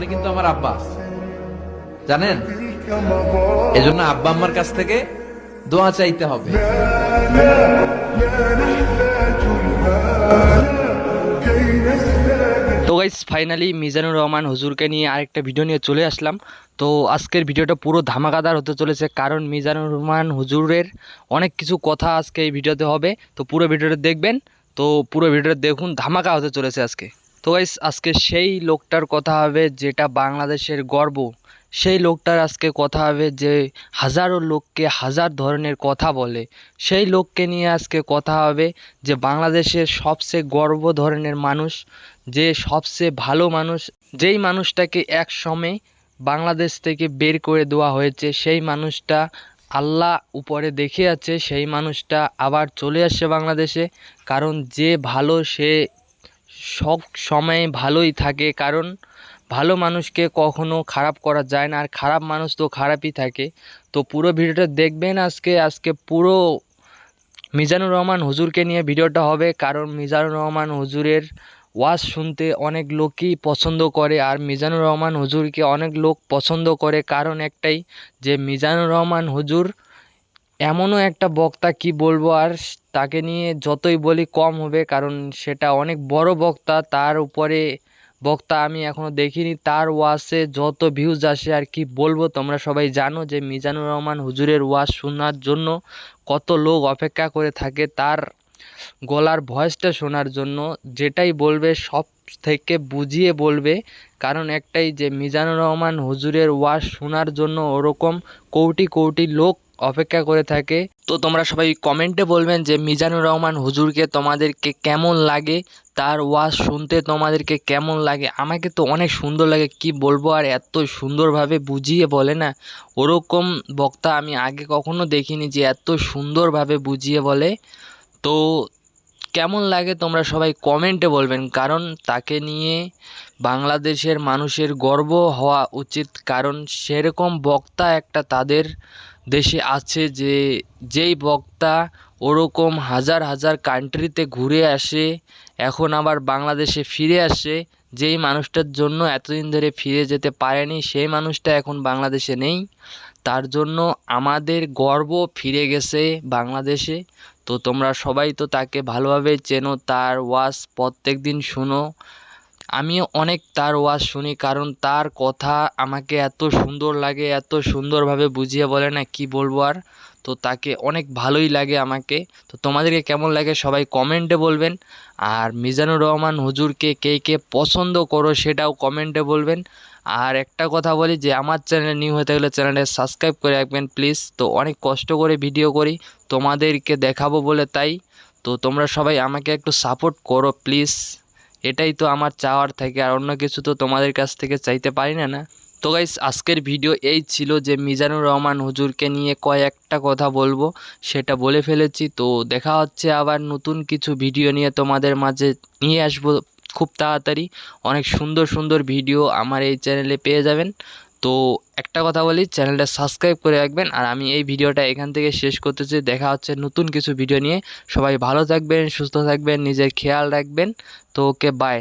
আসলে কিন্তু আমার আব্বা আছে, জানেন? এজন্য আব্বা আম্মার কাছ থেকে দোয়া চাইতে হবে। তো গাইস ফাইনালি মিজানুর রহমান হুজুরকে নিয়ে আরেকটা ভিডিও নিয়ে চলে আসলাম। তো আজকের ভিডিওটা পুরো ধামাকাদার হতে চলেছে, কারণ মিজানুর রহমান হুজুরের অনেক কিছু কথা আজকে এই ভিডিওতে হবে। তো পুরো ভিডিওটা দেখবেন, তো পুরো ভিডিওটা দেখুন, ধামাকা হতে চলেছে আজকে। তো গাইস আজকে সেই লোকটার কথা হবে যেটা বাংলাদেশের গর্ব, সেই লোকটার আজকে কথা হবে যে হাজারো লোককে হাজার ধরনের কথা বলে, সেই লোককে নিয়ে আজকে কথা হবে যে বাংলাদেশের সবচেয়ে গর্ব ধরনের মানুষ, যে সবচেয়ে ভালো মানুষ, যেই মানুষটাকে এক সময় বাংলাদেশ থেকে বের করে দেওয়া হয়েছে, সেই মানুষটা আল্লাহ উপরে দেখে আছে, সেই মানুষটা আবার চলে আসছে বাংলাদেশে। কারণ যে ভালো সে সব সময় ভালোই থাকে, কারণ ভালো মানুষকে কখনো খারাপ করা যায় না, আর খারাপ মানুষ তো খারাপই থাকে। তো পুরো ভিডিওটা দেখবেন আজকে। আজকে পুরো মিজানুর রহমান হুজুরকে নিয়ে ভিডিওটা হবে, কারণ মিজানুর রহমান হুজুরের ওয়াজ শুনতে অনেক লোকই পছন্দ করে, আর মিজানুর রহমান হুজুরকে অনেক লোক পছন্দ করে কারণ একটাই, যে মিজানুর রহমান হুজুর এমনও একটা বক্তা, কি বলবো আর, তাকে নিয়ে যতই বলি কম হবে, কারণ সেটা অনেক বড় বক্তা। তার উপরে বক্তা আমি এখনও দেখিনি, তার ওয়াজে যত ভিউজ আসে আর কি বলবো। তোমরা সবাই জানো যে মিজানুর রহমান হুজুরের ওয়াজ শোনার জন্য কত লোক অপেক্ষা করে থাকে, তার গলার ভয়েসটা শোনার জন্য। যেটাই বলবে সব থেকে বুঝিয়ে বলবে, কারণ একটাই, যে মিজানুর রহমান হুজুরের ওয়াজ শোনার জন্য ওরকম কোটি কোটি লোক অপেক্ষা করে থাকে। তো তোমরা সবাই কমেন্টে বলবেন যে মিজানুর রহমান হুজুরকে তোমাদেরকে কেমন লাগে, তার ওয়াজ শুনতে তোমাদেরকে কেমন লাগে। আমাকে তো অনেক সুন্দর লাগে, কি বলবো আর, এত সুন্দরভাবে বুঝিয়ে বলে না, ওরকম বক্তা আমি আগে কখনো দেখিনি যে এত সুন্দরভাবে বুঝিয়ে বলে। তো কেমন লাগে তোমরা সবাই কমেন্টে বলবেন, কারণ তাকে নিয়ে বাংলাদেশের মানুষের গর্ব হওয়া উচিত, কারণ সেরকম বক্তা একটা তাদের দেশে আছে, যে যেই বক্তা ওরকম হাজার হাজার কান্ট্রিতে ঘুরে আসে, এখন আবার বাংলাদেশে ফিরে আসে। যেই মানুষটার জন্য এতদিন ধরে ফিরে যেতে পারেনি, সেই মানুষটা এখন বাংলাদেশে নেই, তার জন্য আমাদের গর্ব ফিরে গেছে বাংলাদেশে। তো তোমরা সবাই তো তাকে ভালোভাবে চেনো, তার ওয়াজ প্রত্যেক দিন শুনো, আমিও অনেক তার ওয়াজ শুনি, কারণ তার কথা আমাকে এত সুন্দর লাগে, এত সুন্দরভাবে বুঝিয়ে বলে না, কি বলবো আর। তো তাকে অনেক ভালোই লাগে আমাকে। তো তোমাদেরকে কেমন লাগে সবাই কমেন্টে বলবেন, আর মিজানুর রহমান হুজুরকে কে কে পছন্দ করো সেটাও কমেন্টে বলবেন। আর একটা কথা বলি, যে আমার চ্যানেলে নিউ হয়ে থাকলে চ্যানেলটা সাবস্ক্রাইব করে রাখবেন প্লিজ। তো অনেক কষ্ট করে ভিডিও করি তোমাদেরকে দেখাবো বলে, তাই তো তোমরা সবাই আমাকে একটু সাপোর্ট করো প্লিজ, এটাই তো আমার চাওয়ার থাকে, আর অন্য কিছু তো তোমাদের কাছ থেকে চাইতে পারি না। তো গাইস আজকের ভিডিও এই ছিল, যে মিজানুর রহমান হুজুরকে নিয়ে কয়েকটা কথা বলবো, সেটা বলে ফেলেছি। তো দেখা হচ্ছে আবার নতুন কিছু ভিডিও নিয়ে তোমাদের মাঝে নিয়ে আসবো খুব তাড়াতাড়ি। অনেক সুন্দর সুন্দর ভিডিও আমার এই চ্যানেলে পেয়ে যাবেন। তো একটা কথা বলি, চ্যানেলটা সাবস্ক্রাইব করে রাখবেন, আর আমি এই ভিডিওটা এখান থেকে শেষ করতেছি। দেখা হচ্ছে নতুন কিছু ভিডিও নিয়ে। সবাই ভালো থাকবেন, সুস্থ থাকবেন, নিজের খেয়াল রাখবেন। তো ওকে, বাই।